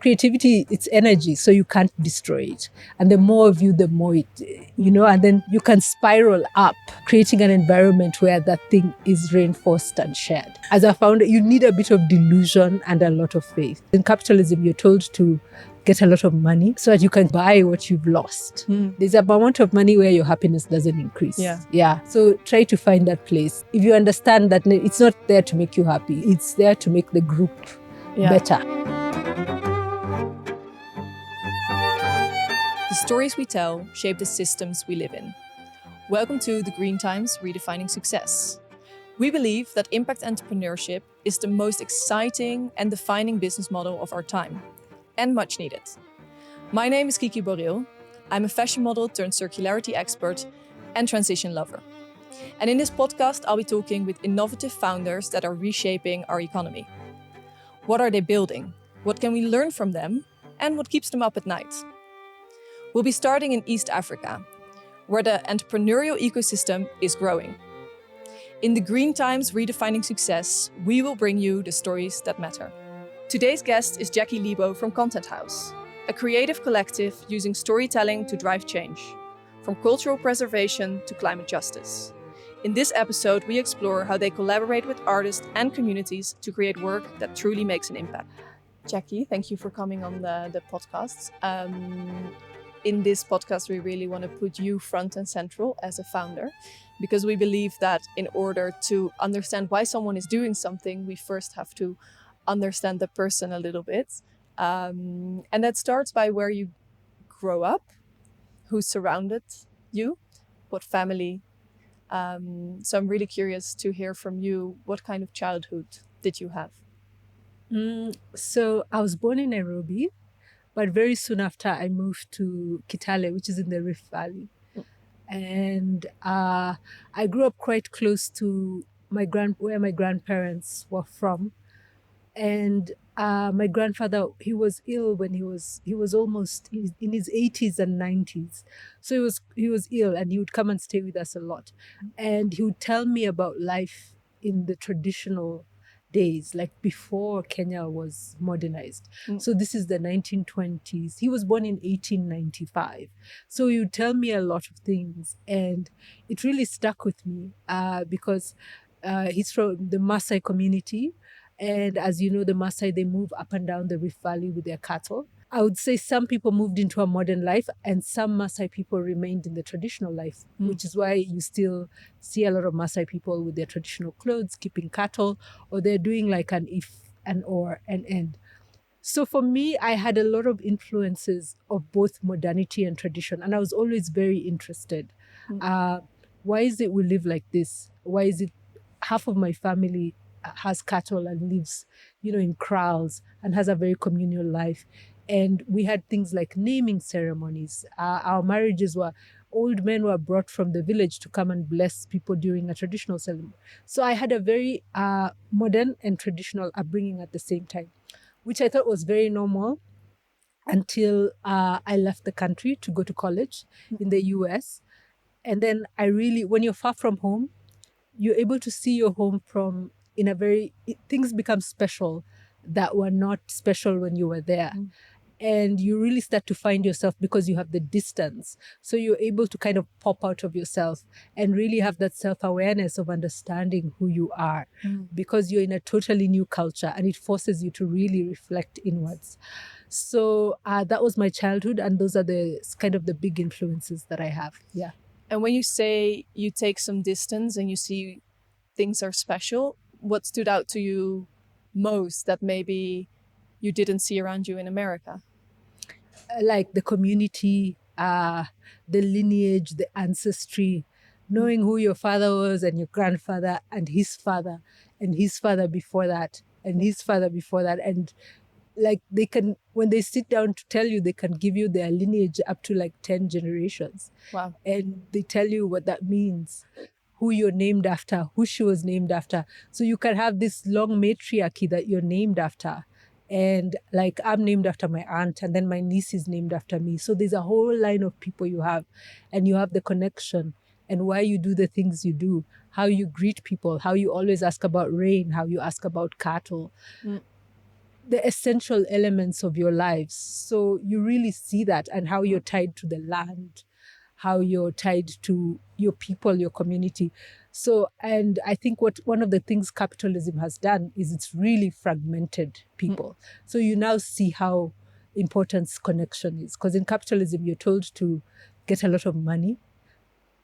Creativity, it's energy, so you can't destroy it. And the more of you, the more it, and then you can spiral up, creating an environment where that thing is reinforced and shared. As a founder, you need a bit of delusion and a lot of faith. In capitalism, you're told to get a lot of money so that you can buy what you've lost. There's an amount of money where your happiness doesn't increase. Yeah. So try to find that place. If you understand that it's not there to make you happy, it's there to make the group better. The stories we tell shape the systems we live in. Welcome to the Green Times Redefining Success. We believe that impact entrepreneurship is the most exciting and defining business model of our time, and much needed. My name is Kiki Borrell. I'm a fashion model turned circularity expert and transition lover. And in this podcast, I'll be talking with innovative founders that are reshaping our economy. What are they building? What can we learn from them? And what keeps them up at night? We'll be starting in East Africa, where the entrepreneurial ecosystem is growing. In the Green Times Redefining Success, we will bring you the stories that matter. Today's guest is Jackie Lebo from Content House, a creative collective using storytelling to drive change, from cultural preservation to climate justice. In this episode, we explore how they collaborate with artists and communities to create work that truly makes an impact. Jackie, thank you for coming on the podcast. In this podcast, we really want to put you front and central as a founder, because we believe that in order to understand why someone is doing something, we first have to understand the person a little bit. And that starts by where you grow up, who surrounded you, what family. So I'm really curious to hear from you, what kind of childhood did you have? So I was born in Nairobi, but very soon after I moved to Kitale, which is in the Rift Valley. And I grew up quite close to where my grandparents were from. And my grandfather, he was ill when he was almost in his 80s and 90s. So he was ill, and he would come and stay with us a lot. And he would tell me about life in the traditional days, like before Kenya was modernized. So this is the 1920s. He was born in 1895. So he would tell me a lot of things, and it really stuck with me because he's from the Maasai community. And as you know, the Maasai, they move up and down the Rift Valley with their cattle. I would say some people moved into a modern life, and some Maasai people remained in the traditional life, which is why you still see a lot of Maasai people with their traditional clothes, keeping cattle, or they're doing like an if, an or, an and. So for me, I had a lot of influences of both modernity and tradition, and I was always very interested. Why is it we live like this? Why is it half of my family has cattle and lives, in kraals and has a very communal life? And we had things like naming ceremonies. Our marriages old men were brought from the village to come and bless people during a traditional ceremony. So I had a very modern and traditional upbringing at the same time, which I thought was very normal until I left the country to go to college in the US. And then when you're far from home, you're able to see your home things become special that were not special when you were there. And you really start to find yourself because you have the distance. So you're able to kind of pop out of yourself and really have that self-awareness of understanding who you are, because you're in a totally new culture, and it forces you to really reflect inwards. So that was my childhood, and those are the kind of the big influences that I have. Yeah. And when you say you take some distance and you see things are special, what stood out to you most that maybe you didn't see around you in America? Like the community, the lineage, the ancestry, knowing who your father was and your grandfather and his father before that and his father before that. And like when they sit down to tell you, they can give you their lineage up to like 10 generations. Wow. And they tell you what that means, who you're named after, who she was named after. So you can have this long matriarchy that you're named after. And like I'm named after my aunt, and then my niece is named after me. So there's a whole line of people you have, and you have the connection and why you do the things you do, how you greet people, how you always ask about rain, how you ask about cattle. the essential elements of your lives. So you really see that, and how you're tied to the land, how you're tied to your people, your community. So, and I think one of the things capitalism has done is it's really fragmented people. So you now see how important connection is. Because in capitalism, you're told to get a lot of money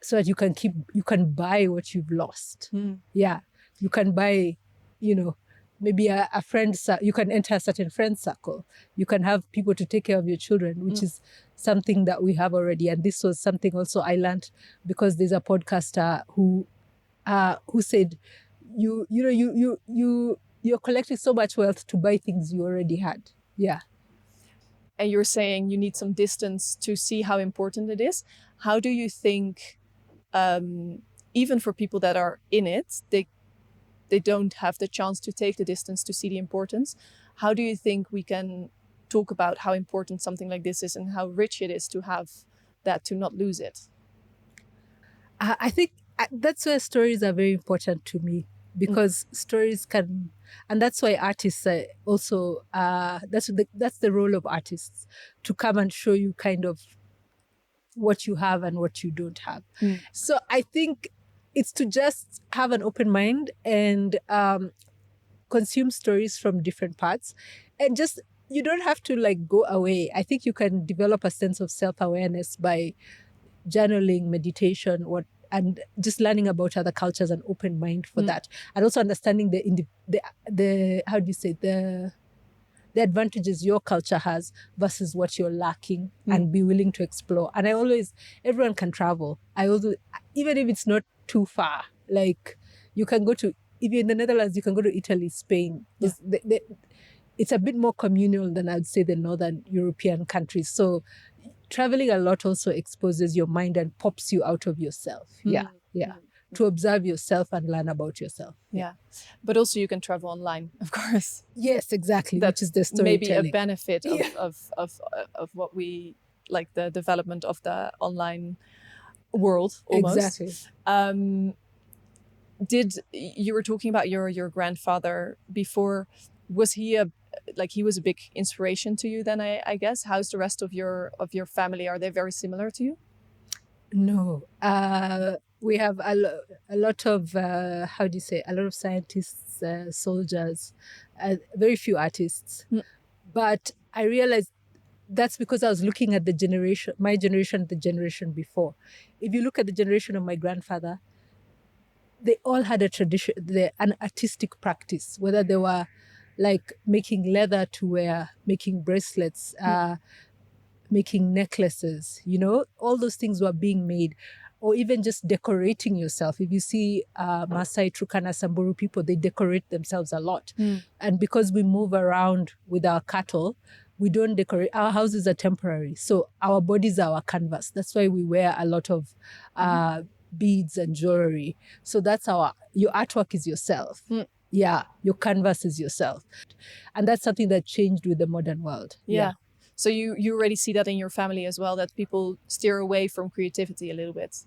so that you can buy what you've lost. Yeah. You can buy, maybe a friend, you can enter a certain friend circle. You can have people to take care of your children, which is something that we have already. And this was something also I learned because there's a podcaster who said, you're collecting so much wealth to buy things you already had. Yeah. And you're saying you need some distance to see how important it is. How do you think, even for people that are in it, they don't have the chance to take the distance to see the importance. How do you think we can talk about how important something like this is and how rich it is to have that, to not lose it? I think that's where stories are very important to me, because stories can, and that's why artists also, that's the role of artists, to come and show you kind of what you have and what you don't have. So I think it's to just have an open mind and consume stories from different parts, and just, you don't have to go away. I think you can develop a sense of self-awareness by journaling, meditation, and just learning about other cultures, and open mind for that, and also understanding the how do you say, the advantages your culture has versus what you're lacking, and be willing to explore. And everyone can travel. Even if it's not too far, you can go to, if you're in the Netherlands, you can go to Italy, Spain. Yeah. It's a bit more communal than I'd say the Northern European countries. So traveling a lot also exposes your mind and pops you out of yourself. Yeah. To observe yourself and learn about yourself. Yeah. But also you can travel online, of course. Yes, exactly. Which is the storytelling. Maybe a benefit of what we, like the development of the online world almost. Exactly. You were talking about your grandfather before. Was he he was a big inspiration to you then, I guess? How's the rest of your family? Are they very similar to you? No. We have a lot of, a lot of scientists, soldiers, very few artists. But I realized that's because I was looking at my generation, the generation before. If you look at the generation of my grandfather, they all had a tradition, an artistic practice, whether they were making leather to wear, making bracelets, making necklaces, all those things were being made, or even just decorating yourself. If you see Maasai, Turkana, Samburu people, they decorate themselves a lot. And because we move around with our cattle, we don't decorate. Our houses are temporary. So our bodies are our canvas. That's why we wear a lot of beads and jewelry. So that's your artwork is yourself. Yeah, your canvas is yourself. And that's something that changed with the modern world. Yeah. So you already see that in your family as well, that people steer away from creativity a little bit?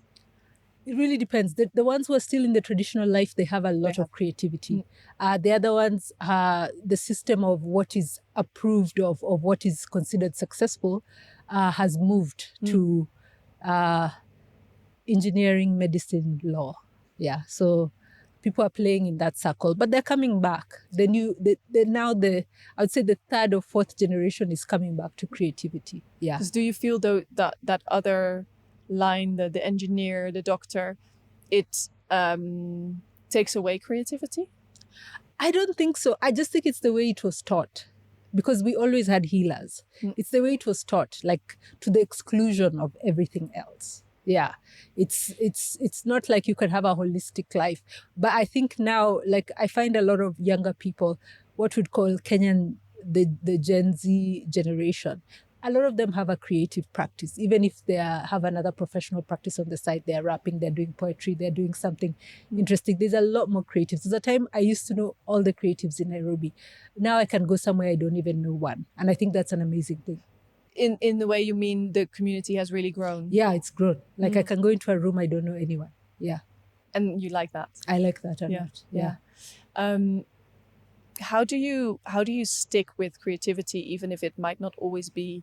It really depends. The ones who are still in the traditional life, they have a lot of creativity. The other ones, the system of what is approved of what is considered successful has moved to engineering, medicine, law. Yeah, so people are playing in that circle, but they're coming back. I would say the third or fourth generation is coming back to creativity. Yeah. Do you feel though that other line, the engineer, the doctor, it takes away creativity? I don't think so. I just think it's the way it was taught, because we always had healers. It's the way it was taught, to the exclusion of everything else. Yeah, it's not like you can have a holistic life. But I think now, I find a lot of younger people, what we'd call Kenyan, the Gen Z generation, a lot of them have a creative practice. Even if they have another professional practice on the side, they're rapping, they're doing poetry, they're doing something interesting. There's a lot more creatives. There's a time I used to know all the creatives in Nairobi. Now I can go somewhere I don't even know one. And I think that's an amazing thing. In the way you mean the community has really grown? Yeah, it's grown. I can go into a room, I don't know anyone. Yeah. And you like that? I like that a lot. Yeah. how do you stick with creativity, even if it might not always be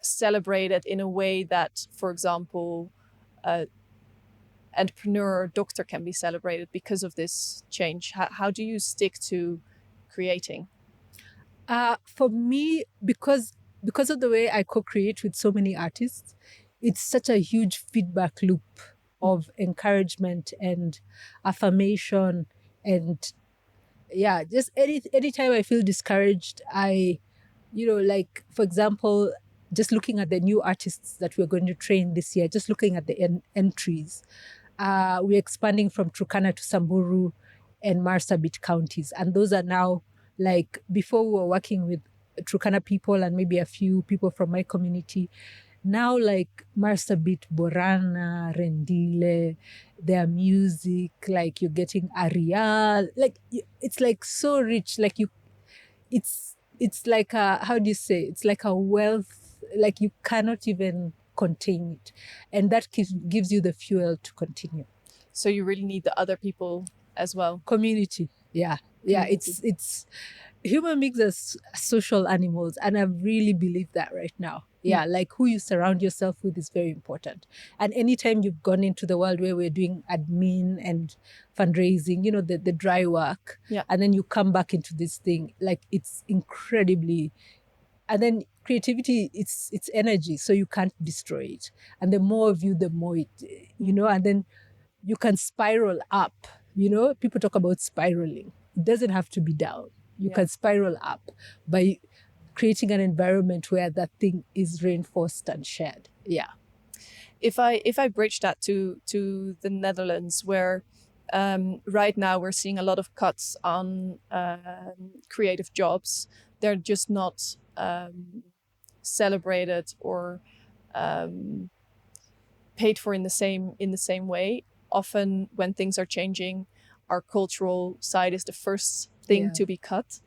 celebrated in a way that, for example, entrepreneur or doctor can be celebrated because of this change? How do you stick to creating? For me, because of the way I co-create with so many artists, it's such a huge feedback loop of encouragement and affirmation, and yeah, just anytime I feel discouraged, like for example, just looking at the new artists that we're going to train this year, just looking at the entries, we're expanding from Turkana to Samburu and Marsabit counties. And those are now, like, before we were working with Turkana people and maybe a few people from my community. Now, like Marsabit, Borana, Rendile, their music, like you're getting Arial, like it's like so rich, like it's like how do you say? It's like a wealth, like you cannot even contain it, and that gives you the fuel to continue. So you really need the other people as well. Community, yeah. It's human beings are social animals, and I really believe that right now. Yeah, like who you surround yourself with is very important. And anytime you've gone into the world where we're doing admin and fundraising, the dry work, and then you come back into this thing, like it's incredibly. And then creativity, it's energy, so you can't destroy it. And the more of you, the more it, and then you can spiral up. People talk about spiraling. It doesn't have to be down. You can spiral up by creating an environment where that thing is reinforced and shared. Yeah. If I bridge that to the Netherlands, where right now we're seeing a lot of cuts on creative jobs, they're just not celebrated or paid for in the same way. Often when things are changing, our cultural side is the first thing to be cut.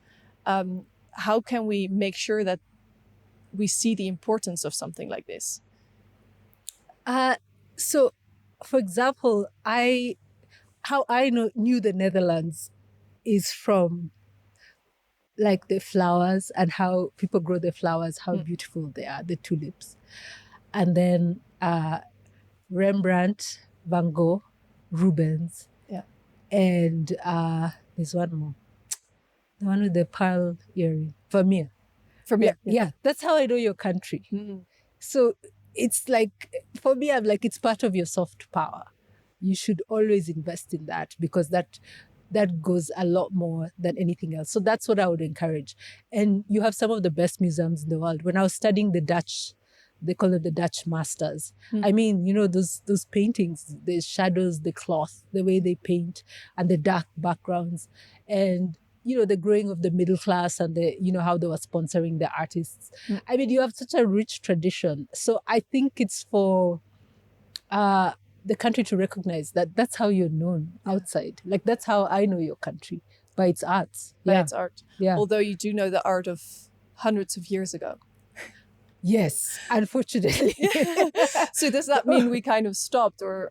How can we make sure that we see the importance of something like this? So, for example, how I knew the Netherlands is from like the flowers and how people grow the flowers, how beautiful they are, the tulips. And then Rembrandt, Van Gogh, Rubens. Yeah. And there's one more. The one with the pearl earring. Vermeer. Yeah, that's how I know your country. So it's like, for me, I'm like, it's part of your soft power. You should always invest in that, because that goes a lot more than anything else. So that's what I would encourage. And you have some of the best museums in the world. When I was studying the Dutch, they call it the Dutch masters. I mean, those paintings, the shadows, the cloth, the way they paint, and the dark backgrounds, and the growing of the middle class, and how they were sponsoring the artists. I mean, you have such a rich tradition. So I think it's for the country to recognize that that's how you're known outside. Like, that's how I know your country, by its arts. By its art. Yeah. Although you do know the art of hundreds of years ago. Yes, unfortunately. So does that mean we kind of stopped, or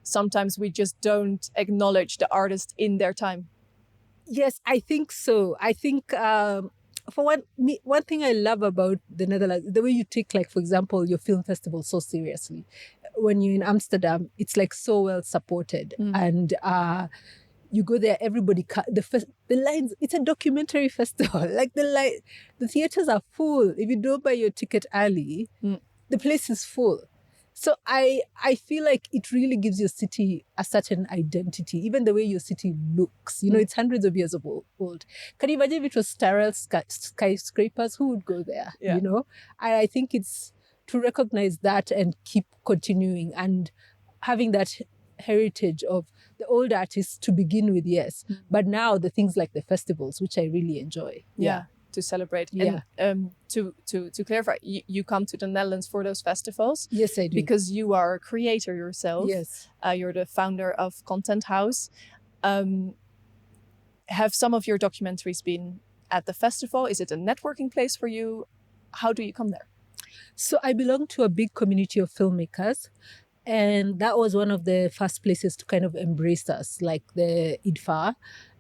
sometimes we just don't acknowledge the artist in their time? Yes, I think so. I think for one thing I love about the Netherlands, the way you take, like, for example, your film festival so seriously. When you're in Amsterdam, it's like so well supported, and you go there, everybody the lines. It's a documentary festival. Like the theaters are full. If you don't buy your ticket early, the place is full. So I feel like it really gives your city a certain identity, even the way your city looks. It's hundreds of years old. Can you imagine if it was sterile skyscrapers? Who would go there? Yeah. I think it's to recognize that and keep continuing and having that heritage of the old artists to begin with, yes. But now the things like the festivals, which I really enjoy. Yeah. To celebrate. Yeah. And to clarify, you come to the Netherlands for those festivals? Yes, I do. Because you are a creator yourself. Yes. You're the founder of Content House. Have some of your documentaries been at the festival? Is it a networking place for you? How do you come there? So I belong to a big community of filmmakers. And that was one of the first places to kind of embrace us, like the IDFA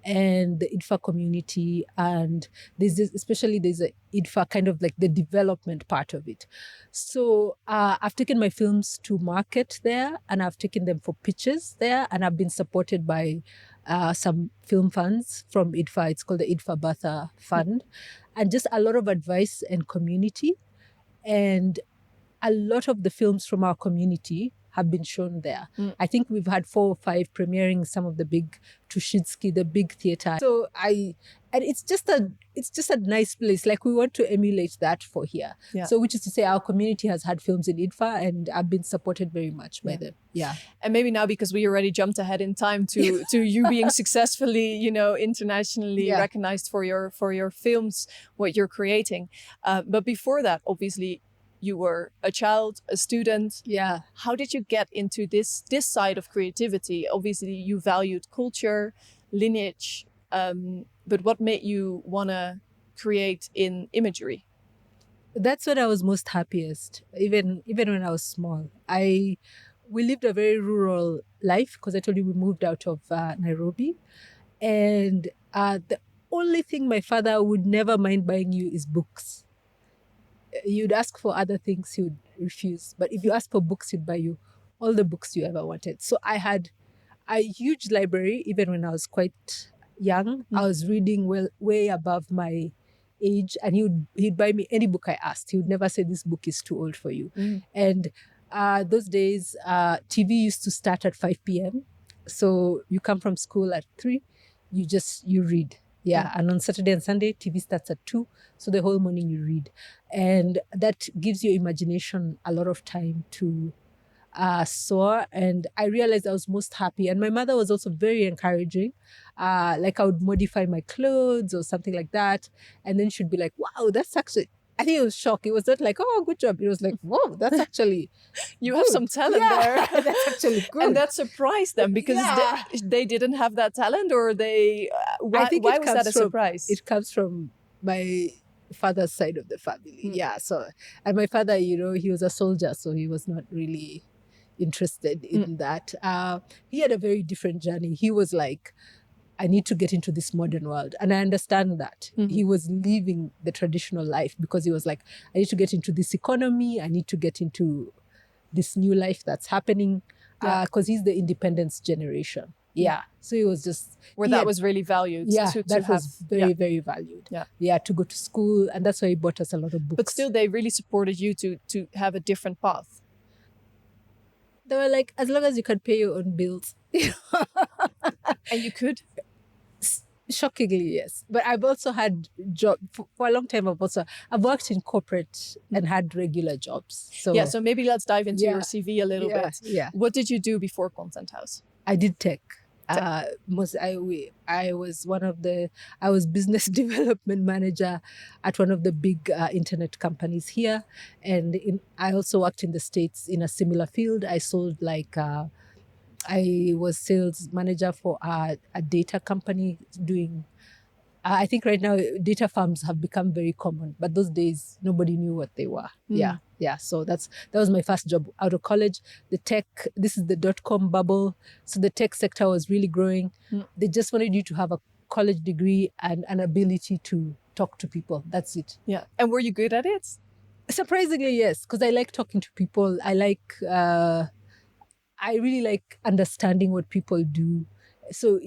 and the IDFA community. And especially there's a IDFA kind of like the development part of it. So I've taken my films to market there, and I've taken them for pitches there, and I've been supported by some film funds from IDFA. It's called the IDFA Batha Fund, and just a lot of advice and community. And a lot of the films from our community have been shown there. I think we've had 4 or 5 premiering some of the big Tushitsky, the big theater. So and it's just a nice place. Like, we want to emulate that for here. Yeah. So, which is to say, our community has had films in IDFA, and I've been supported very much by them. Yeah. And maybe now, because we already jumped ahead in time to you being successfully, internationally recognized for your films, what you're creating. But before that, obviously, you were a child, a student. Yeah. How did you get into this side of creativity? Obviously, you valued culture, lineage, but what made you want to create in imagery? That's when I was most happiest, even when I was small. We lived a very rural life, because I told you we moved out of Nairobi. And the only thing my father would never mind buying you is books. You'd ask for other things, he would refuse. But if you ask for books, he'd buy you all the books you ever wanted. So I had a huge library, even when I was quite young. I was reading way above my age, and he'd buy me any book I asked. He would never say, this book is too old for you. And those days, TV used to start at 5 p.m. So you come from school at 3, you read. Yeah, and on Saturday and Sunday, TV starts at 2. So the whole morning you read. And that gives your imagination a lot of time to soar. And I realized I was most happy. And my mother was also very encouraging. Like, I would modify my clothes or something like that. And then she'd be like, wow, that's actually... I think it was shock. It was not like, oh, good job. It was like, whoa, that's actually you good. have some talent there. That's actually good. And that surprised them, because they didn't have that talent, or they... why was that a surprise? It comes from my father's side of the family. Yeah. So, and my father, he was a soldier, so he was not really interested in that. He had a very different journey. He was like, I need to get into this modern world. And I understand that. He was living the traditional life, because he was like, I need to get into this economy. I need to get into this new life that's happening, because he's the independence generation. Yeah. So he was just... that was really valued. Yeah, that was very, very valued. Yeah, to go to school. And that's why he bought us a lot of books. But still, they really supported you to have a different path. They were like, as long as you can pay your own bills. And you could? Shockingly, yes. But I've also had job for a long time. I've worked in corporate and had regular jobs. So so maybe let's dive into your CV a little bit. Yeah. What did you do before Content House? I did tech. I was business development manager at one of the big internet companies here, and I also worked in the States in a similar field. I sold I was sales manager for a data company doing. I think right now data farms have become very common, but those days nobody knew what they were. Yeah. So that was my first job out of college. The tech, this is the .com bubble. So the tech sector was really growing. They just wanted you to have a college degree and an ability to talk to people. That's it. Yeah. And were you good at it? Surprisingly, yes, because I like talking to people. I really like understanding what people do. So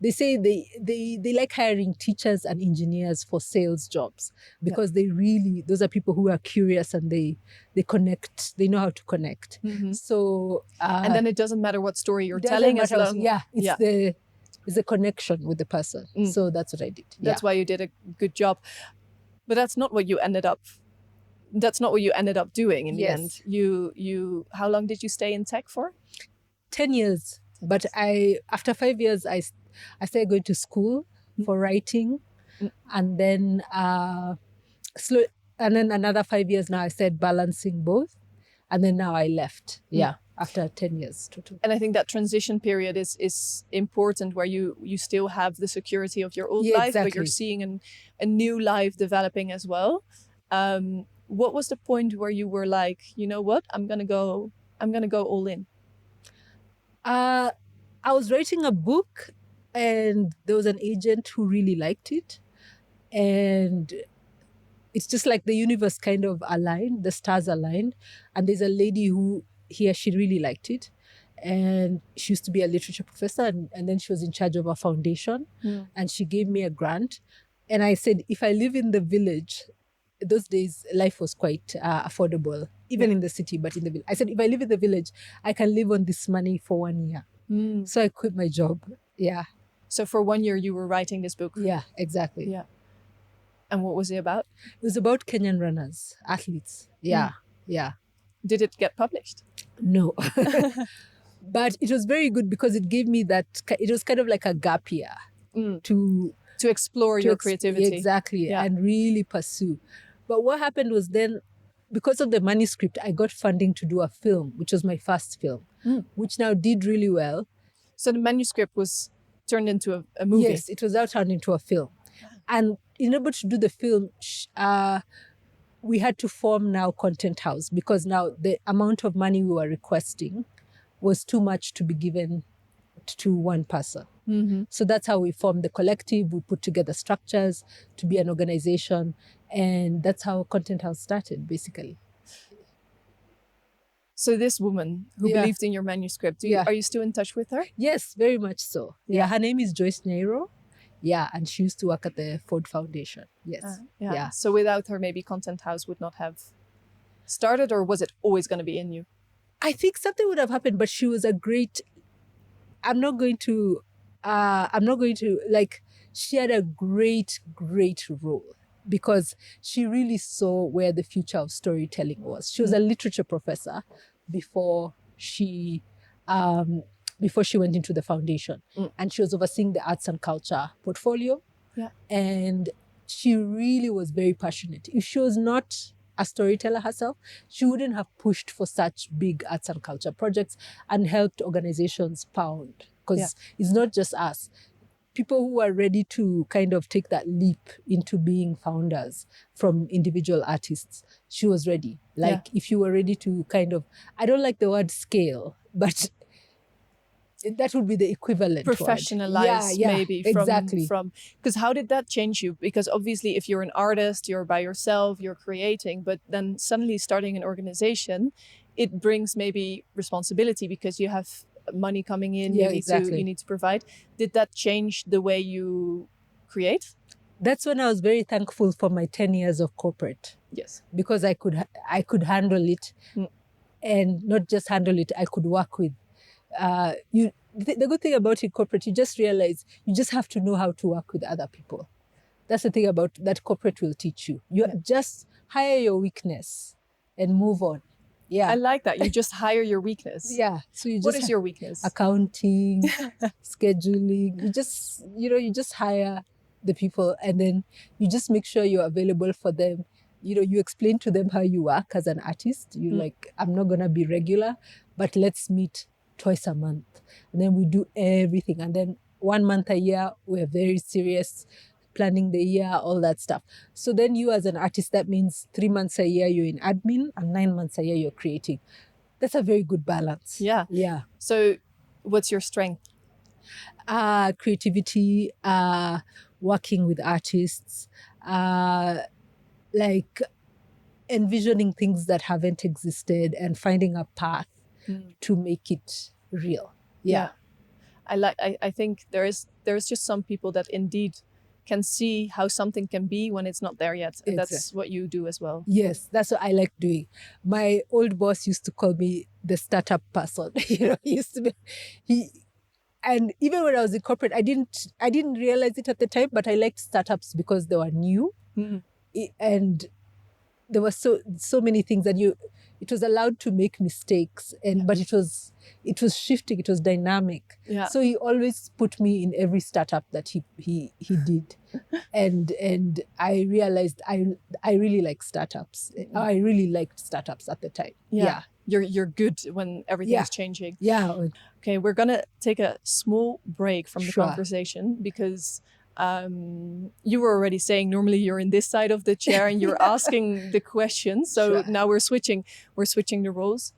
they say they like hiring teachers and engineers for sales jobs, because those are people who are curious, and they connect, they know how to connect. So and then it doesn't matter what story you're telling, as long it's the connection with the person. So that's what I did. That's why you did a good job. But that's not what you ended up doing in the end. You how long did you stay in tech for? 10 years. But after 5 years, I started going to school for writing, and then another 5 years now I started balancing both, and then now I left. After 10 years total. And I think that transition period is important, where you still have the security of your old life, but you're seeing a new life developing as well. What was the point where you were like, you know what, I'm gonna go all in? Uh, I was writing a book, and there was an agent who really liked it. And it's just like the universe kind of aligned, the stars aligned. And there's a lady who she really liked it. And she used to be a literature professor, and then she was in charge of a foundation. And she gave me a grant. And I said, if I live in the village, those days life was quite affordable, even in the city, but in the village. I said, if I live in the village, I can live on this money for 1 year. So I quit my job. Yeah. So for 1 year, you were writing this book. Yeah, exactly. Yeah. And what was it about? It was about Kenyan runners, athletes. Yeah, yeah. Did it get published? No. But it was very good because it gave me that, it was kind of like a gap year to explore your creativity. Exactly, and really pursue. But what happened was then, because of the manuscript, I got funding to do a film, which was my first film, which now did really well. So the manuscript was turned into a movie? Yes, it was now turned into a film. And in order to do the film, we had to form now Content House, because now the amount of money we were requesting was too much to be given to one person. So that's how we formed the collective. We put together structures to be an organization. And that's how Content House started, basically. So this woman who believed in your manuscript, are you still in touch with her? Yes, very much so. Yeah, her name is Joyce Nairo. Yeah, and she used to work at the Ford Foundation. Yes. Yeah. So without her, maybe Content House would not have started, or was it always going to be in you? I think something would have happened, but she was a great, she had a great role, because she really saw where the future of storytelling was. She was a literature professor before she went into the foundation. And she was overseeing the arts and culture portfolio. Yeah. And she really was very passionate. If she was not a storyteller herself, she wouldn't have pushed for such big arts and culture projects and helped organizations pound. Because it's not just us. People who are ready to kind of take that leap into being founders from individual artists. She was ready. Like if you were ready to kind of, I don't like the word scale, but that would be the equivalent professionalize word. Maybe exactly. From because how did that change you? Because obviously if you're an artist, you're by yourself, you're creating, but then suddenly starting an organization, it brings maybe responsibility because you have money coming in, you need to provide. Did that change the way you create? That's when I was very thankful for my 10 years of corporate. Yes. Because I could handle it, and not just handle it, I could work with the good thing about it, corporate, you just realize you just have to know how to work with other people. That's the thing about that corporate will teach you. You just hire your weakness and move on. Yeah. I like that. You just hire your weakness. Yeah. So you just what is your weakness? Accounting, scheduling. You just hire the people, and then you just make sure you're available for them. You explain to them how you work as an artist. Like, I'm not gonna be regular, but let's meet twice a month. And then we do everything. And then 1 month a year, we're very serious, planning the year, all that stuff. So then you as an artist, that means 3 months a year you're in admin and 9 months a year you're creating. That's a very good balance. Yeah. Yeah. So what's your strength? Creativity, working with artists, like envisioning things that haven't existed and finding a path to make it real. Yeah. I think there is just some people that indeed can see how something can be when it's not there yet. And that's what you do as well. Yes, that's what I like doing. My old boss used to call me the startup person. He used to be, and even when I was in corporate, I didn't realize it at the time, but I liked startups because they were new. And there were so many things that it was allowed to make mistakes, but it was shifting, it was dynamic. Yeah. So he always put me in every startup that he did. and I realized I really like startups. I really liked startups at the time. Yeah. You're good when everything is changing. Yeah. Okay, we're gonna take a small break from the conversation because you were already saying normally you're in this side of the chair and you're asking the questions. So now we're switching the roles.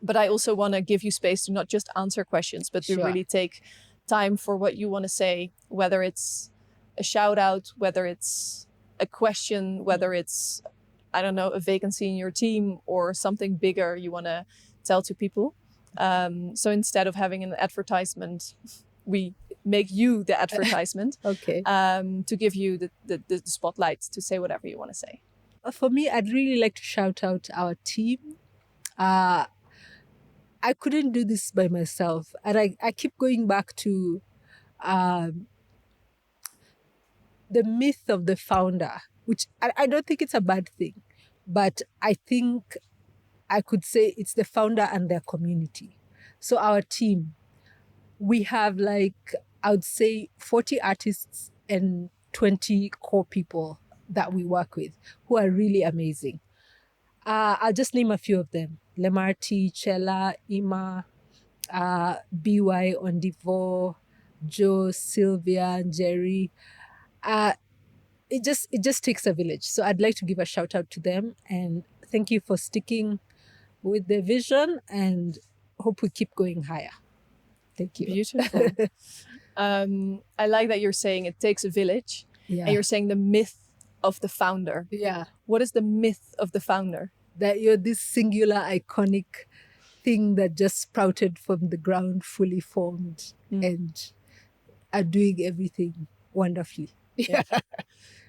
But I also want to give you space to not just answer questions, but to Sure. really take time for what you want to say, whether it's a shout out, whether it's a question, whether it's, I don't know, a vacancy in your team or something bigger you want to tell to people. So instead of having an advertisement, we make you the advertisement. Okay. To give you the spotlight to say whatever you want to say. For me, I'd really like to shout out our team. I couldn't do this by myself. And I keep going back to the myth of the founder, which I don't think it's a bad thing, but I think I could say it's the founder and their community. So our team, we have I would say 40 artists and 20 core people that we work with who are really amazing. I'll just name a few of them. Lemarti, Chela, Ima, BY, Ondivo, Joe, Sylvia, Jerry. It just takes a village. So I'd like to give a shout out to them and thank you for sticking with the vision and hope we keep going higher. Thank you. Beautiful. I like that you're saying it takes a village. Yeah. And you're saying the myth of the founder. Yeah. What is the myth of the founder? That you're this singular, iconic thing that just sprouted from the ground, fully formed, and are doing everything wonderfully. Yeah.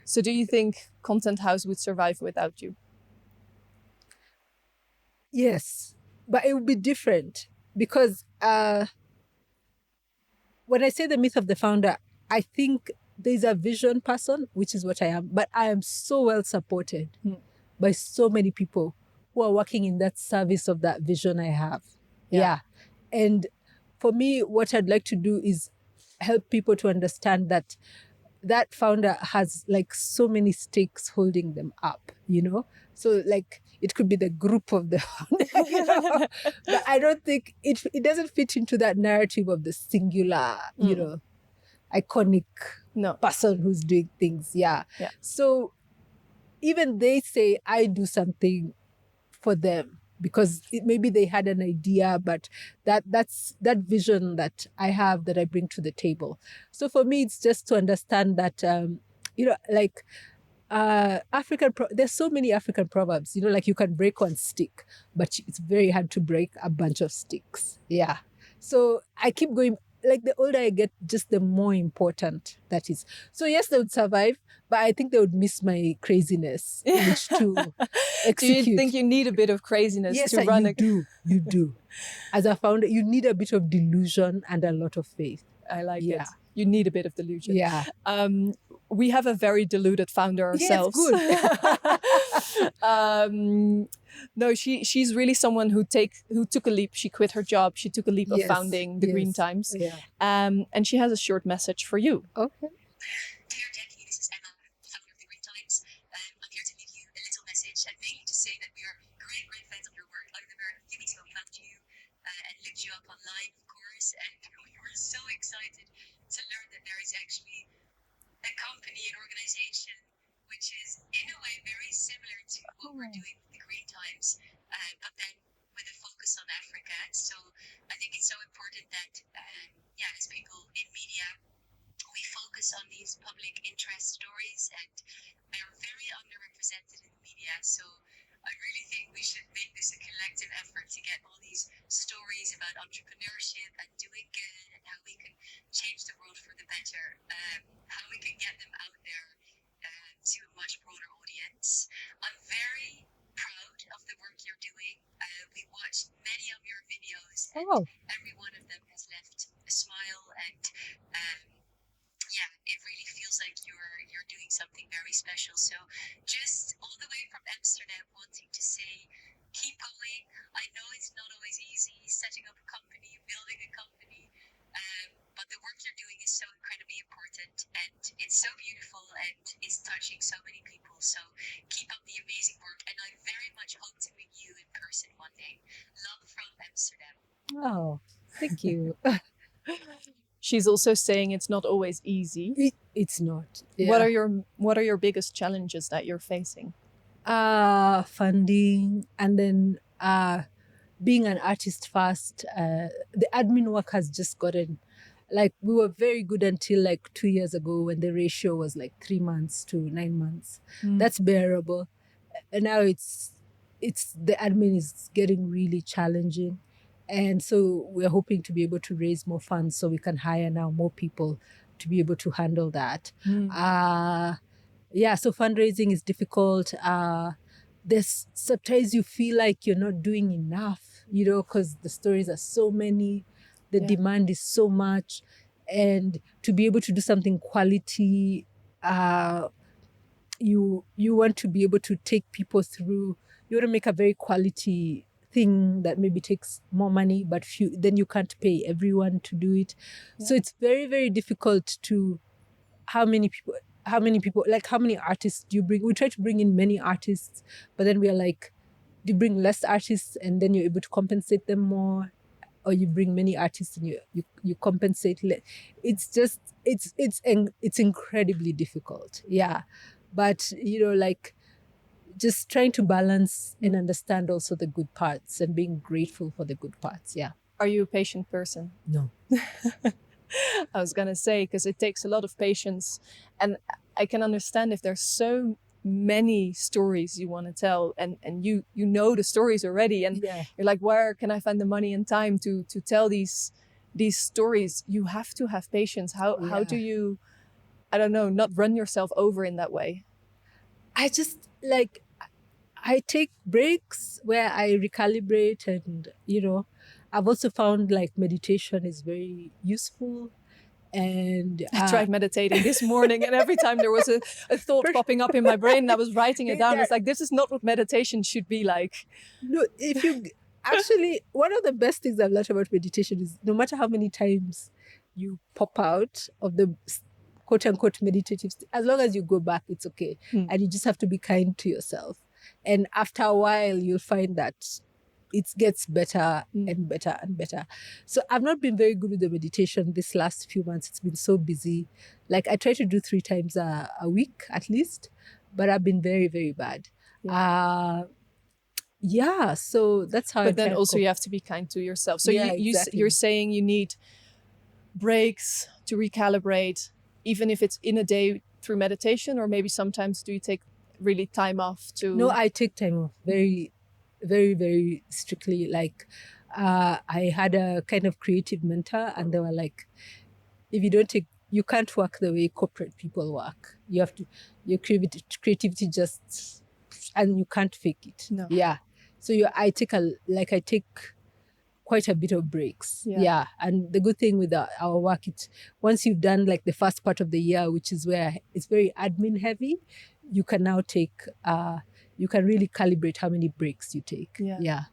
So do you think Content House would survive without you? Yes, but it would be different because when I say the myth of the founder, I think there's a vision person, which is what I am, but I am so well supported by so many people who are working in that service of that vision I have. Yeah. And for me, what I'd like to do is help people to understand that that founder has so many stakes holding them up, So it could be the group of the founder, but I don't think it doesn't fit into that narrative of the singular, iconic person who's doing things. Yeah. So even they say I do something for them because maybe they had an idea, but that's that vision that I have that I bring to the table. So for me, it's just to understand that, there's so many African proverbs, you can break one stick, but it's very hard to break a bunch of sticks. Yeah. So I keep going. The older I get, just the more important that is. So yes, they would survive, but I think they would miss my craziness, which to execute. Do you think you need a bit of craziness to run? You do. As a founder, you need a bit of delusion and a lot of faith. I like it. You need a bit of delusion. Yeah. We have a very deluded founder ourselves. Yes, good. No, she's really someone who took a leap. She quit her job. She took a leap of founding the Green Times. Yeah. And she has a short message for you. Okay. Dear Jackie, this is Emma, founder of the Green Times. I'm here to leave you a little message and mainly to say that we are great fans of your work. I remember a few weeks ago we found you and looked you up online, of course, and we were so excited to learn that there is actually a company, an organization, which is in a way very similar to what we're doing with the Green Times, but then with a focus on Africa. So I think it's so important that, as people in media, we focus on these public interest stories, and they're very underrepresented in the media. So I really think we should make this a collective effort to get all these stories about entrepreneurship and doing good and how we can change the world for the better, how we can get them out there to a much broader audience. I'm very proud of the work you're doing. We watched many of your videos and every one of them has left a smile and it really feels like you're doing something very special. So just all the way from Amsterdam, wanting to say, keep going. I know it's not always easy setting up a company, building a company, but the work you're doing is so incredibly important and it's so beautiful and it's touching so many people. So keep up the amazing work and I very much hope to meet you in person one day. Love from Amsterdam. Oh, thank you. She's also saying it's not always easy. It's not. Yeah. What are your biggest challenges that you're facing? Funding, and then being an artist first, the admin work has just gotten, like, we were very good until like 2 years ago when the ratio was like 3 months to 9 months. That's bearable. And now it's the admin is getting really challenging. And so we're hoping to be able to raise more funds so we can hire now more people to be able to handle that. Yeah, so fundraising is difficult. There's sometimes you feel like you're not doing enough, because the stories are so many, the demand is so much, and to be able to do something quality, you want to be able to take people through. You want to make a very quality thing that maybe takes more money, but then you can't pay everyone to do it. So it's very, very difficult to how many people, like how many artists do you bring? We try to bring in many artists, but then we are like, do you bring less artists and then you're able to compensate them more, or you bring many artists and you compensate less? It's just it's incredibly difficult. Yeah, but like just trying to balance and understand also the good parts and being grateful for the good parts. Yeah. Are you a patient person? No. I was gonna say, because it takes a lot of patience, and I can understand if there's so many stories you want to tell, and you know the stories already, and you're like, where can I find the money and time to tell these stories? You have to have patience. How do you, I don't know, not run yourself over in that way? I just I take breaks where I recalibrate, and I've also found like meditation is very useful. And I tried meditating this morning, and every time there was a thought popping up in my brain, and I was writing it down. It's like, this is not what meditation should be like. No, if you actually, one of the best things I've learned about meditation is no matter how many times you pop out of the quote unquote meditative, as long as you go back, it's okay. And you just have to be kind to yourself. And after a while, you'll find that it gets better and better and better. So I've not been very good with the meditation this last few months. It's been so busy. Like I try to do 3 times a week at least, but I've been very, very bad. So that's how. But then also you have to be kind to yourself. So you're saying you need breaks to recalibrate, even if it's in a day through meditation, or maybe sometimes do you take really time off to? No, I take time off very, very, very strictly. Like I had a kind of creative mentor, and they were like, if you don't take, you can't work the way corporate people work. You have to, your creativity just, and you can't fake it. No. Yeah. So I take quite a bit of breaks. Yeah. And the good thing with our work, once you've done like the first part of the year, which is where it's very admin heavy, you can now take, you can really calibrate how many breaks you take. Yeah.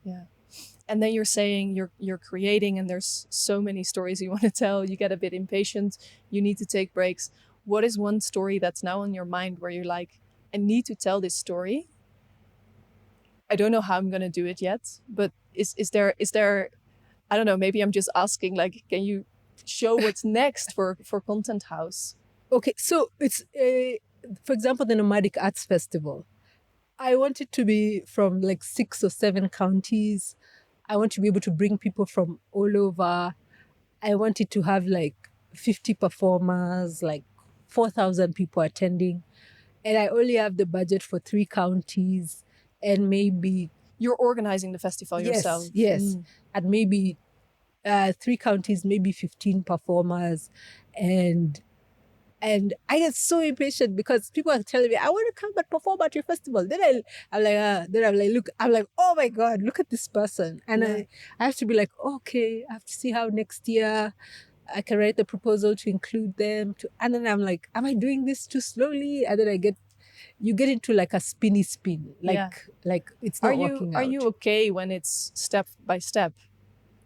And then you're saying you're creating, and there's so many stories you want to tell. You get a bit impatient. You need to take breaks. What is one story that's now on your mind where you're like, I need to tell this story? I don't know how I'm going to do it yet, but is there, I don't know, maybe I'm just asking, like, can you show what's next for Content House? Okay, so it's, for example, the Nomadic Arts Festival. I want it to be from like 6 or 7 counties. I want to be able to bring people from all over. I want it to have like 50 performers, like 4,000 people attending. And I only have the budget for 3 counties. And maybe you're organizing the festival yourself. Yes. And maybe 3 counties, maybe 15 performers. And I get so impatient because people are telling me, I want to come and perform at your festival. Then I'm like, oh my God, look at this person. And I have to be like, okay, I have to see how next year I can write the proposal to include them. And then I'm like, am I doing this too slowly? And then you get into like a spinny spin, like it's not working out. Are you okay when it's step by step?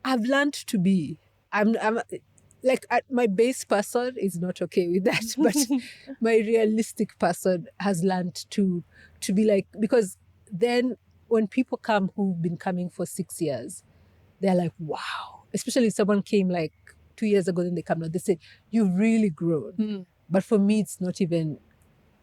I've learned to be. I'm like my base person is not okay with that, but my realistic person has learned to be like, because then when people come who've been coming for 6 years, they're like, wow. Especially if someone came like 2 years ago, then they come now, they say, you've really grown. But for me, it's not even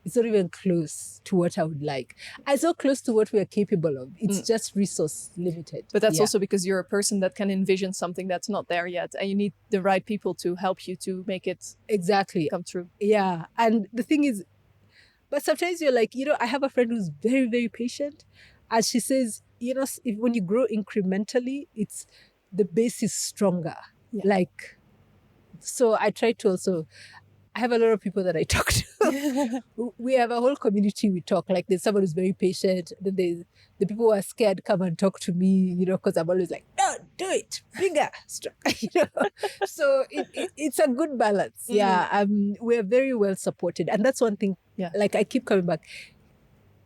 It's not even close to what I would like. It's not close to what we are capable of. It's just resource limited. But that's also because you're a person that can envision something that's not there yet, and you need the right people to help you to make it exactly come true. Yeah. And the thing is, but sometimes you're like, I have a friend who's very, very patient. And she says, when you grow incrementally, the base is stronger. Yeah. Like, so I try to also, I have a lot of people that I talk to. We have a whole community we talk. Like there's someone who's very patient. Then there's the people who are scared come and talk to me, because I'm always like, no, do it, bigger, stronger, So it's a good balance. Yeah, we're very well supported. And that's one thing, like I keep coming back.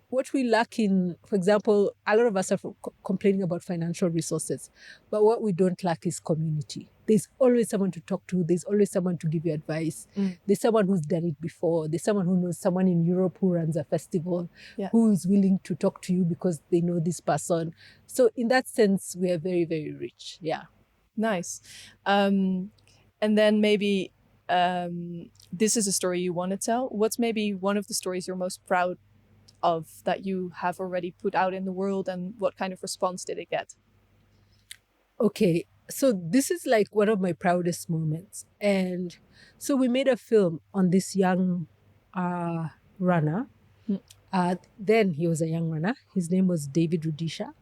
What we lack in, for example, a lot of us are complaining about financial resources, but what we don't lack is community. There's always someone to talk to. There's always someone to give you advice. There's someone who's done it before. There's someone who knows someone in Europe who runs a festival, who is willing to talk to you because they know this person. So in that sense, we are very, very rich. Yeah. Nice. And then maybe this is a story you want to tell. What's maybe one of the stories you're most proud of that you have already put out in the world, and what kind of response did it get? Okay, so this is like one of my proudest moments. And so we made a film on this young runner. Then he was a young runner. His name was David Rudisha.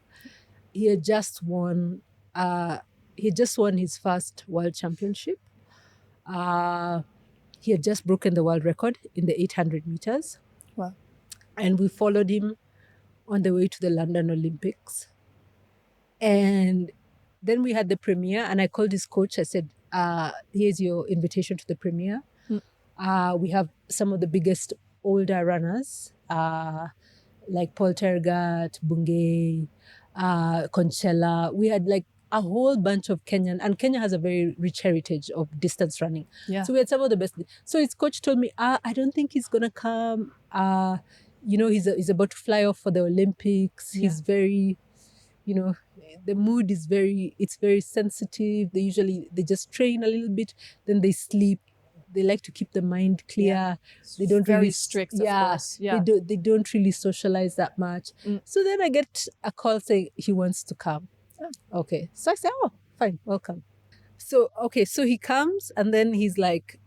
He had just won his first world championship. He had just broken the world record in the 800 meters. Wow. And we followed him on the way to the London Olympics. And then we had the premiere, and I called his coach. I said, here's your invitation to the premiere. We have some of the biggest older runners, like Paul Tergat, Bungay, Conchella. We had like a whole bunch of Kenyan, and Kenya has a very rich heritage of distance running. Yeah. So we had some of the best. So his coach told me, I don't think he's going to come. He's about to fly off for the Olympics. Yeah. He's very, the mood is it's very sensitive. They just train a little bit, then they sleep. They like to keep the mind clear. Yeah. They don't very really strict, of course. Yeah. They don't really socialize that much. So then I get a call saying he wants to come. Oh. Okay. So I say, oh, fine, welcome. So he comes, and then he's like,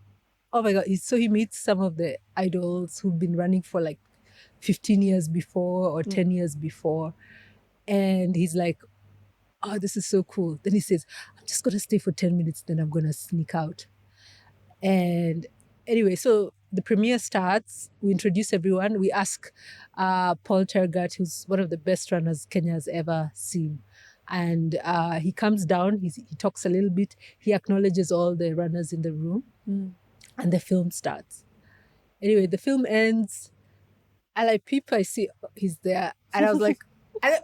oh my God. So he meets some of the idols who've been running for like 15 years before or 10 years before. And he's like, oh, this is so cool. Then he says, I'm just going to stay for 10 minutes, then I'm going to sneak out. And anyway, so the premiere starts. We introduce everyone. We ask Paul Tergat, who's one of the best runners Kenya has ever seen. And he comes down, he talks a little bit. He acknowledges all the runners in the room. And the film starts. Anyway, the film ends. And I see he's there. And I was like, and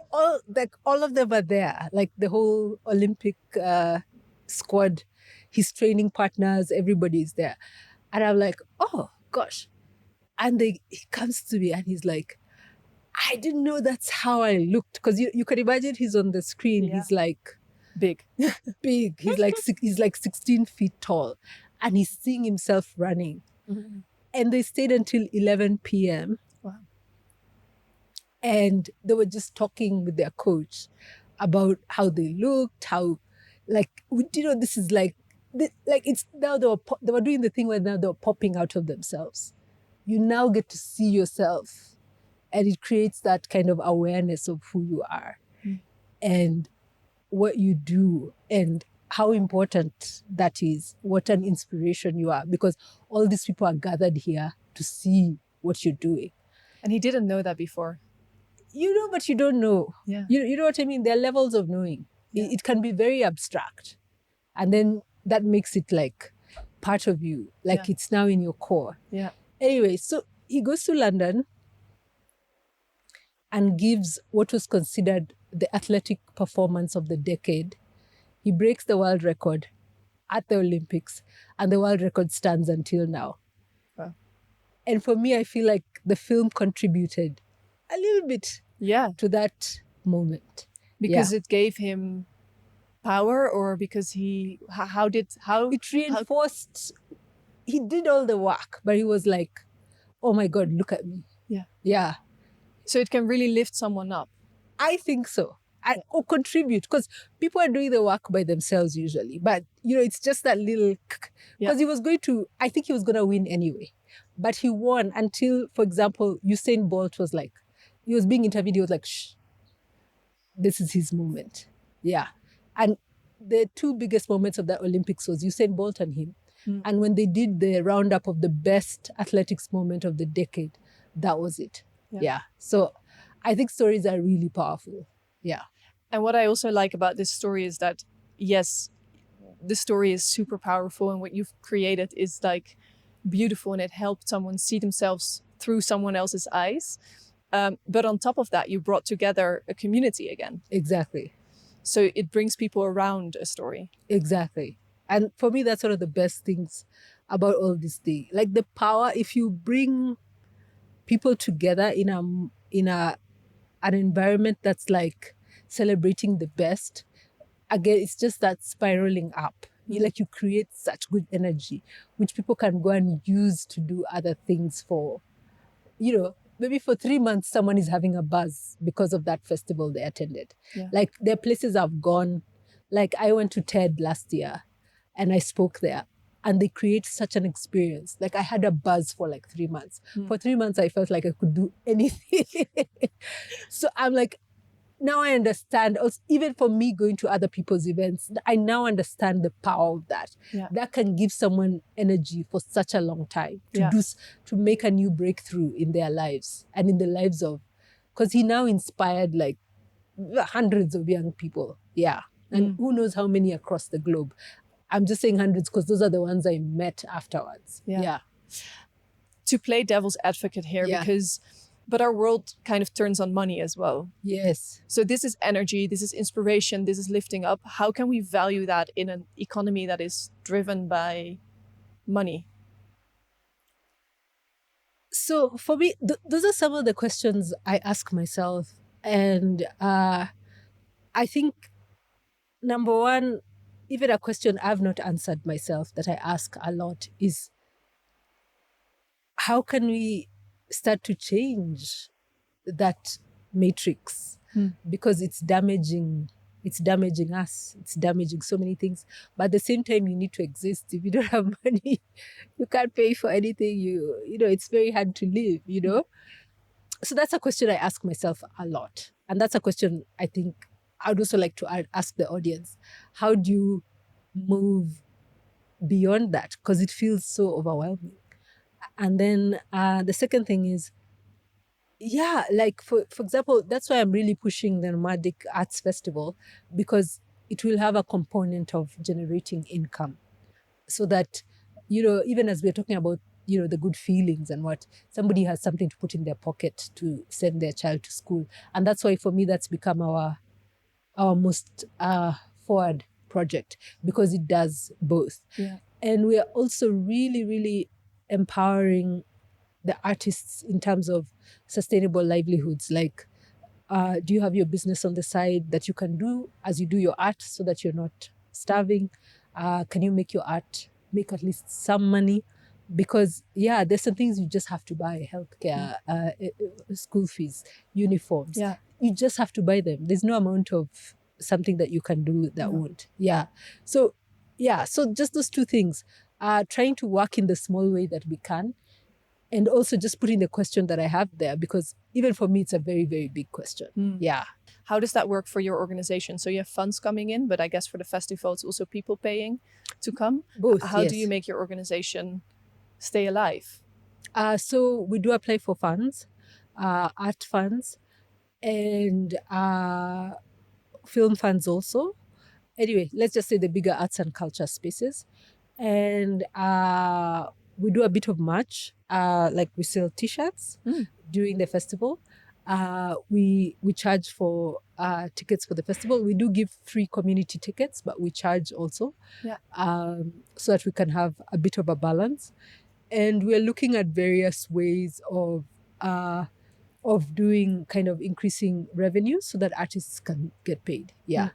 all of them are there. Like the whole Olympic squad, his training partners, everybody's there. And I'm like, oh gosh. And he comes to me and he's like, I didn't know that's how I looked. Because you can imagine he's on the screen. Yeah. He's like big. He's like 16 feet tall. And he's seeing himself running. And they stayed until 11 p.m. Wow. And they were just talking with their coach about how they looked, how, like, this is like it's now they were doing the thing where now they were popping out of themselves. You now get to see yourself, and it creates that kind of awareness of who you are and what you do and how important that is, what an inspiration you are, because all these people are gathered here to see what you're doing. And he didn't know that before. You know, but you don't know. Yeah. You know what I mean? There are levels of knowing. Yeah. It can be very abstract. And then that makes it like part of you, like it's now in your core. Yeah. Anyway, so he goes to London and gives what was considered the athletic performance of the decade. He breaks the world record at the Olympics, and the world record stands until now. Wow. And for me, I feel like the film contributed a little bit to that moment. Because it gave him power, or because it reinforced, he did all the work, but he was like, oh my God, look at me. Yeah. Yeah. So it can really lift someone up. I think so. Or contribute, because people are doing the work by themselves usually. But, it's just that little, because I think he was going to win anyway. But he won until, for example, Usain Bolt was like, he was being interviewed, he was like, shh, this is his moment. Yeah. And the two biggest moments of the Olympics was Usain Bolt and him. And when they did the roundup of the best athletics moment of the decade, that was it. Yeah. So I think stories are really powerful. Yeah. And what I also like about this story is that, yes, the story is super powerful and what you've created is like beautiful and it helped someone see themselves through someone else's eyes. But on top of that, you brought together a community again. Exactly. So it brings people around a story. Exactly. And for me, that's one of the best things about all this thing. Like the power, if you bring people together in an environment that's like celebrating the best, again, it's just that spiraling up. You create such good energy, which people can go and use to do other things for, maybe for 3 months, someone is having a buzz because of that festival they attended. Yeah. Like there are places I've gone, like I went to TED last year and I spoke there and they create such an experience. Like I had a buzz for like 3 months. For 3 months, I felt like I could do anything. So I'm like, now I understand, also, even for me going to other people's events, I now understand the power of that. Yeah. That can give someone energy for such a long time to make a new breakthrough in their lives and in the lives of, because he now inspired like hundreds of young people. Yeah. And who knows how many across the globe. I'm just saying hundreds because those are the ones I met afterwards. Yeah. To play devil's advocate here, but our world kind of turns on money as well. Yes. So this is energy, this is inspiration, this is lifting up. How can we value that in an economy that is driven by money? So for me, those are some of the questions I ask myself. And I think, number one, even a question I've not answered myself that I ask a lot is, how can we start to change that matrix? Because it's damaging us, it's damaging so many things. But at the same time, you need to exist. If you don't have money, you can't pay for anything. It's very hard to live, So that's a question I ask myself a lot. And that's a question I think I'd also like to ask the audience. How do you move beyond that? Because it feels so overwhelming. And then the second thing is, like for example, that's why I'm really pushing the Nomadic Arts Festival, because it will have a component of generating income. So that, even as we're talking about, the good feelings and what, somebody has something to put in their pocket to send their child to school. And that's why for me, that's become our most forward project, because it does both. Yeah. And we are also really, really empowering the artists in terms of sustainable livelihoods. Like, do you have your business on the side that you can do as you do your art so that you're not starving? Can you make your art make at least some money? Because, there's some things you just have to buy: healthcare, school fees, uniforms. Yeah. You just have to buy them. There's no amount of something that you can do that won't. So just those two things. Trying to work in the small way that we can. And also just putting the question that I have there, because even for me, it's a very, very big question. Yeah. How does that work for your organization? So you have funds coming in, but I guess for the festival, it's also people paying to come. Both. How do you make your organization stay alive? So we do apply for funds, art funds, and film funds also. Anyway, let's just say the bigger arts and culture spaces. And we do a bit of merch, like we sell T-shirts during the festival. We charge for tickets for the festival. We do give free community tickets, but we charge also, so that we can have a bit of a balance. And we're looking at various ways of doing kind of increasing revenue so that artists can get paid. Yeah.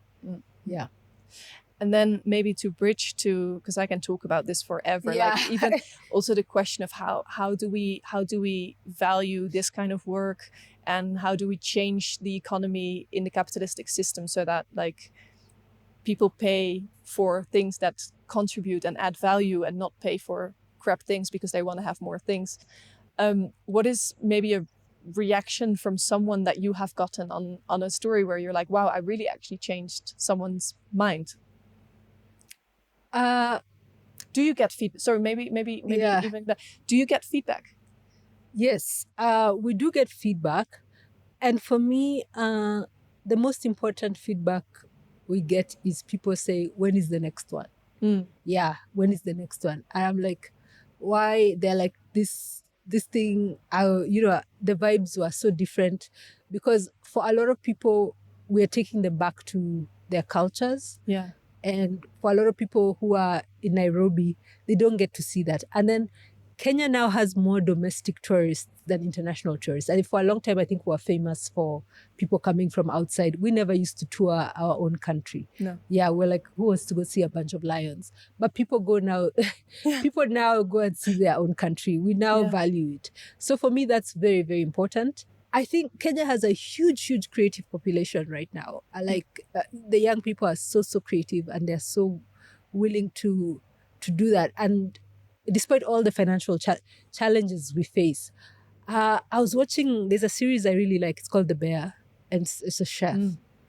And then maybe to bridge to, because I can talk about this forever, Yeah. like even also the question of how do we value this kind of work, and how do we change the economy in the capitalistic system so that like people pay for things that contribute and add value and not pay for crap things because they want to have more things. What is maybe a reaction from someone that you have gotten on a story where you're like, wow, I really actually changed someone's mind? Do you get feedback? Sorry, maybe Yeah. even that. Do you get feedback? Yes, we do get feedback. And for me, the most important feedback we get is people say, when is the next one? Yeah, when is the next one? And I'm like, why? They're like, this thing, the vibes were so different, because for a lot of people, we're taking them back to their cultures. Yeah. And for a lot of people who are in Nairobi, they don't get to see that. And then Kenya now has more domestic tourists than international tourists. And for a long time, I think we're famous for people coming from outside. We never used to tour our own country. No. Yeah, we're like, who wants to go see a bunch of lions? But people go now, people now go and see their own country. We now value it. So for me, that's very, very important. I think Kenya has a huge creative population right now. The young people are so creative, and they're so willing to do that. And despite all the financial challenges we face, I was watching, there's a series I really like. It's called The Bear, and it's a chef.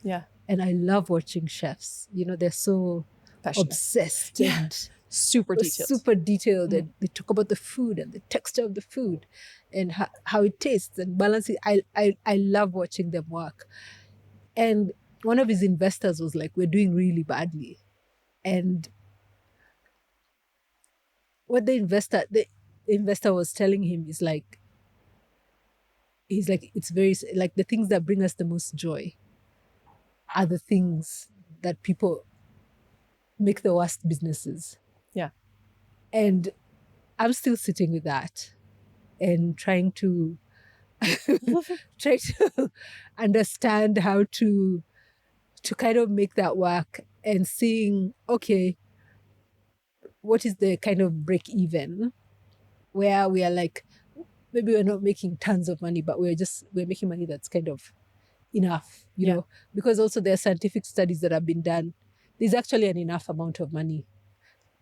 Yeah. And I love watching chefs. They're so Passionate. Obsessed and super detailed. And they talk about the food and the texture of the food and how it tastes and balancing. I love watching them work. And one of his investors was like, we're doing really badly. And what the investor was telling him is like, he's like, it's very, like, the things that bring us the most joy are the things that people make the worst businesses. Yeah. And I'm still sitting with that and trying to understand how to kind of make that work, and seeing, okay, what is the kind of break even where we are like, maybe we're not making tons of money, but we're making money that's kind of enough, you know, because also there are scientific studies that have been done. There's actually an enough amount of money.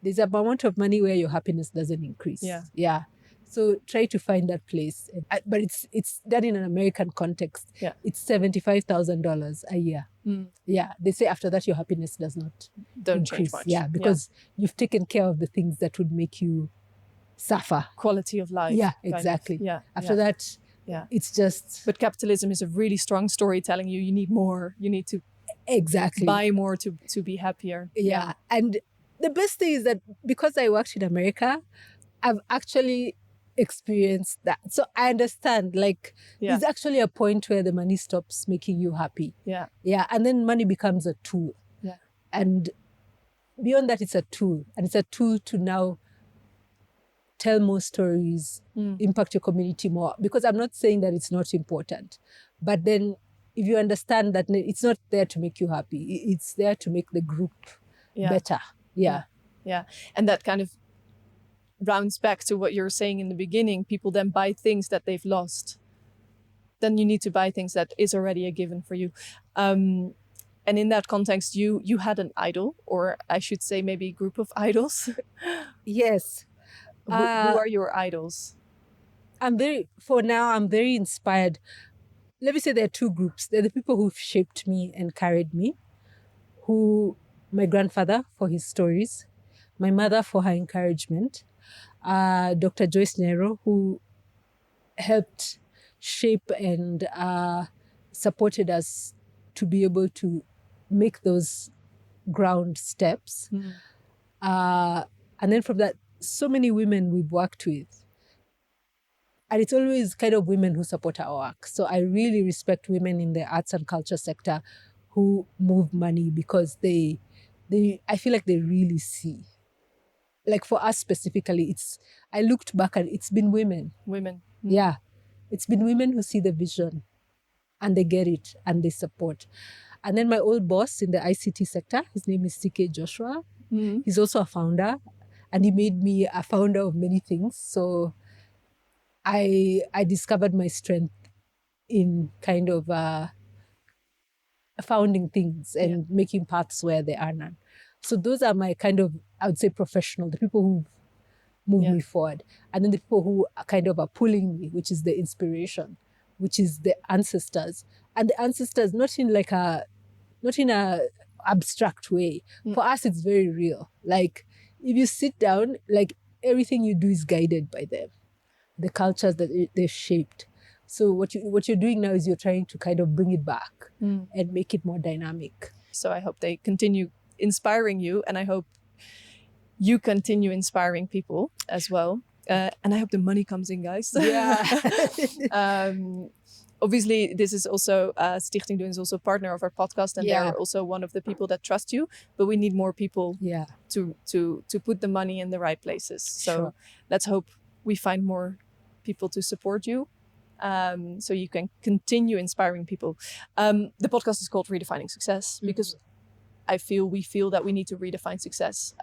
There's an amount of money where your happiness doesn't increase. Yeah. So try to find that place. But it's done in an American context. Yeah. It's $75,000 a year. Yeah. They say after that, your happiness don't increase. Change much. Yeah. Because you've taken care of the things that would make you suffer. Quality of life. Yeah, exactly. Yeah. After that, it's just... But capitalism is a really strong story telling you need more. You need to buy more to be happier. Yeah. And the best thing is that because I worked in America, I've actually experienced that. So I understand, like, there's actually a point where the money stops making you happy. Yeah. Yeah. And then money becomes a tool. Yeah. And beyond that, it's a tool. And it's a tool to now tell more stories, impact your community more. Because I'm not saying that it's not important. But then if you understand that it's not there to make you happy, it's there to make the group better. Yeah. And that kind of rounds back to what you were saying in the beginning. People then buy things that they've lost. Then you need to buy things that is already a given for you. And in that context, you had an idol, or I should say maybe a group of idols. Yes. Who are your idols? For now, I'm very inspired. Let me say there are two groups. There are the people who've shaped me and carried me, my grandfather for his stories, my mother for her encouragement, Dr. Joyce Nero, who helped shape and supported us to be able to make those ground steps. And then from that, so many women we've worked with. And it's always kind of women who support our work. So I really respect women in the arts and culture sector who move money, because I feel like they really see. Like for us specifically, I looked back and it's been women. Yeah. It's been women who see the vision and they get it and they support. And then my old boss in the ICT sector, his name is CK Joshua. Mm. He's also a founder, and he made me a founder of many things. So I discovered my strength in kind of founding things and making paths where there are none. So those are my kind of, I would say, professional, the people who move me forward. And then the people who are kind of are pulling me, which is the inspiration, which is the ancestors. And the ancestors, not in a abstract way. For us, it's very real. Like if you sit down, like everything you do is guided by them, the cultures that they've shaped. So what you're doing now is you're trying to kind of bring it back and make it more dynamic. So I hope they continue inspiring you, and I hope you continue inspiring people as well. And I hope the money comes in, guys. Yeah. Obviously, this is also Stichting Doen is also a partner of our podcast, and they're also one of the people that trust you. But we need more people to put the money in the right places. So let's hope we find more people to support you, so you can continue inspiring people. The podcast is called Redefining Success because we feel that we need to redefine success.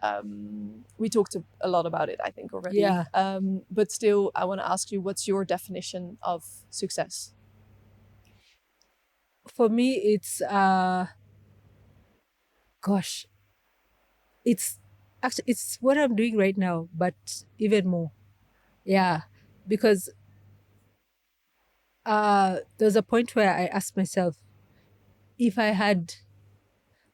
We talked a lot about it, I think, already. Yeah. But still, I want to ask you, what's your definition of success? For me, it's it's what I'm doing right now, but even more. Yeah, because there's a point where I asked myself, if I had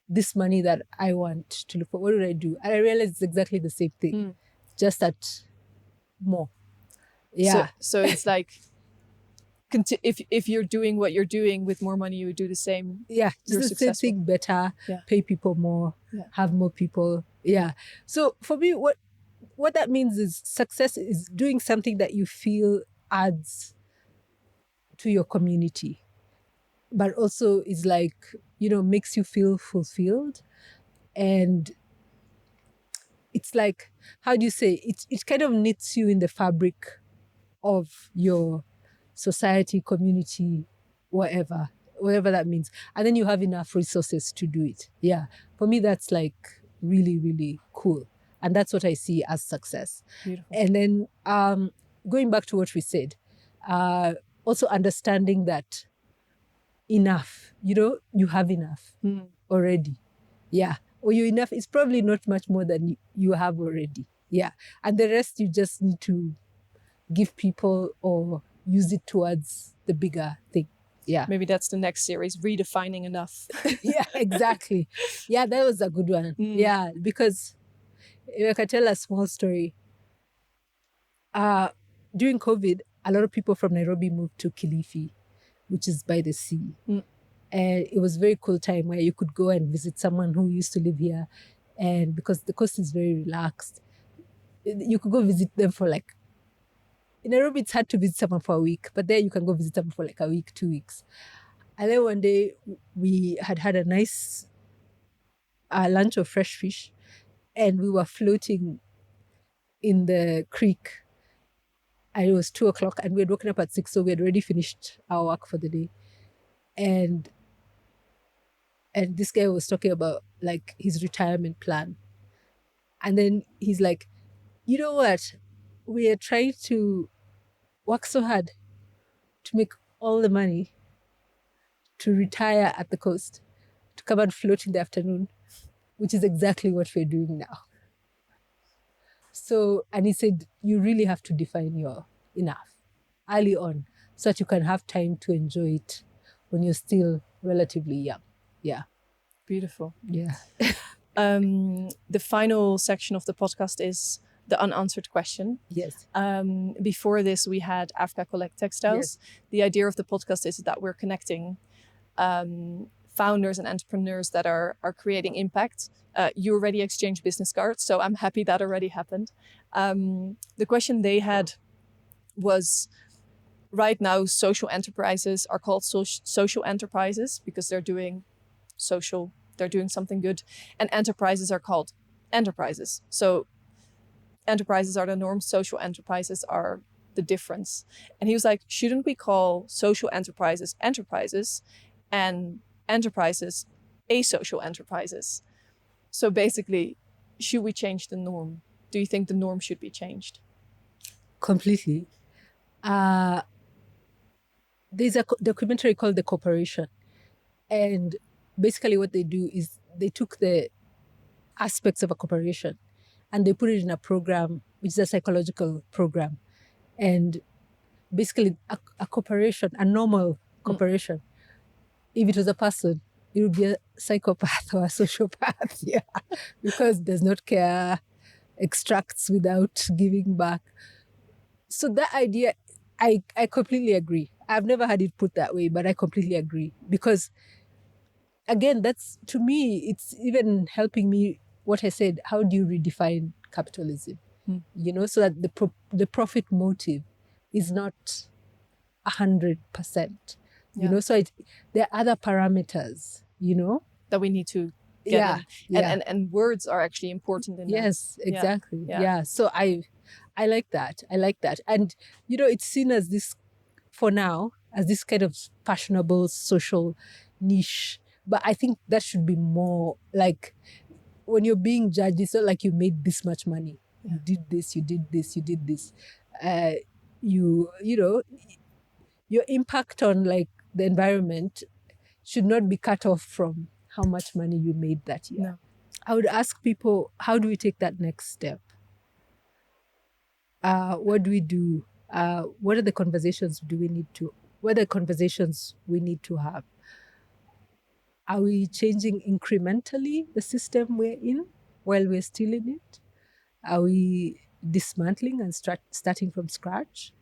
this money that I want to look for, what would I do? And I realized it's exactly the same thing, just that more. Yeah. So it's like, if you're doing what you're doing with more money, you would do the same. Yeah, You're just the same successful. thing better, pay people more, have more people. Yeah. So for me, what that means is success is doing something that you feel adds to your community, but also is like, makes you feel fulfilled. And it's like, how do you say, it kind of knits you in the fabric of your society, community, whatever that means. And then you have enough resources to do it. Yeah. For me, that's like really, really cool. And that's what I see as success. Beautiful. And then going back to what we said, also understanding that enough, you have enough already. Yeah. Or you're enough, it's probably not much more than you have already. Yeah. And the rest you just need to give people or use it towards the bigger thing. Yeah. Maybe that's the next series, Redefining Enough. Yeah, exactly. Yeah, that was a good one. Yeah, because if I can tell a small story, during COVID, a lot of people from Nairobi moved to Kilifi, which is by the sea. And it was a very cool time where you could go and visit someone who used to live here. And because the coast is very relaxed, you could go visit them for like, in Nairobi, it's hard to visit someone for a week, but there you can go visit them for like a week, 2 weeks. And then one day we had a nice lunch of fresh fish, and we were floating in the creek. And it was 2:00, and we had woken up at 6, so we had already finished our work for the day. And this guy was talking about like his retirement plan. And then he's like, you know what? We are trying to work so hard to make all the money to retire at the coast, to come and float in the afternoon, which is exactly what we're doing now. So, and he said, you really have to define your enough early on so that you can have time to enjoy it when you're still relatively young. Yeah. Beautiful. Yeah. The final section of the podcast is the unanswered question. Yes. Before this, we had Africa Collect Textiles. Yes. The idea of the podcast is that we're connecting founders and entrepreneurs that are creating impact. You already exchanged business cards, so I'm happy that already happened. The question they had was, right now, social enterprises are called social enterprises because they're doing something good, and enterprises are called enterprises. So enterprises are the norm, social enterprises are the difference. And he was like, shouldn't we call social enterprises enterprises and enterprises asocial enterprises. So basically, should we change the norm? Do you think the norm should be changed? Completely. There's a documentary called The Corporation. And basically what they do is they took the aspects of a corporation and they put it in a program, which is a psychological program. And basically a corporation, a normal corporation, if it was a person, it would be a psychopath or a sociopath, yeah, because does not care, extracts without giving back. So that idea, I completely agree. I've never had it put that way, but I completely agree. Because again, that's, to me, it's even helping me, what I said, how do you redefine capitalism? You know, so that the profit motive is not 100%. You know, so there are other parameters, you know, that we need to get in. And words are actually important in that. Yes, exactly. Yeah. So I like that. I like that. And, you know, it's seen as this, for now, as this kind of fashionable social niche. But I think that should be more like, when you're being judged, it's not like you made this much money. You did this, you did this, you did this. You know, your impact on like the environment should not be cut off from how much money you made that year. No. I would ask people, how do we take that next step? What do we do? What are the conversations what are the conversations we need to have? Are we changing incrementally the system we're in while we're still in it? Are we dismantling and starting from scratch?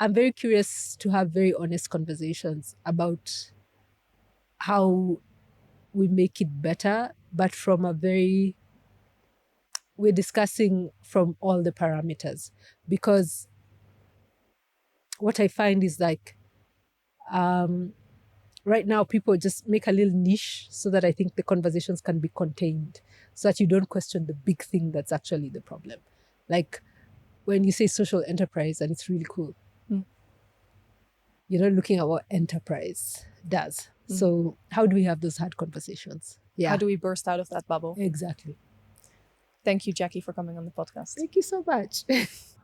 I'm very curious to have very honest conversations about how we make it better, but from we're discussing from all the parameters. Because what I find is like, right now people just make a little niche so that I think the conversations can be contained, so that you don't question the big thing that's actually the problem. Like when you say social enterprise, and it's really cool, you're not looking at what enterprise does. So how do we have those hard conversations? Yeah. How do we burst out of that bubble? Exactly. Thank you, Jackie, for coming on the podcast. Thank you so much.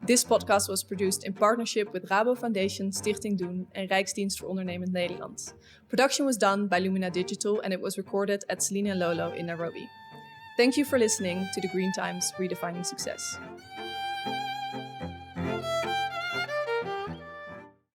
This podcast was produced in partnership with Rabo Foundation, Stichting Doen en Rijksdienst voor Ondernemend Nederland. Production was done by Lumina Digital and it was recorded at Selina Lolo in Nairobi. Thank you for listening to the Green Times Redefining Success.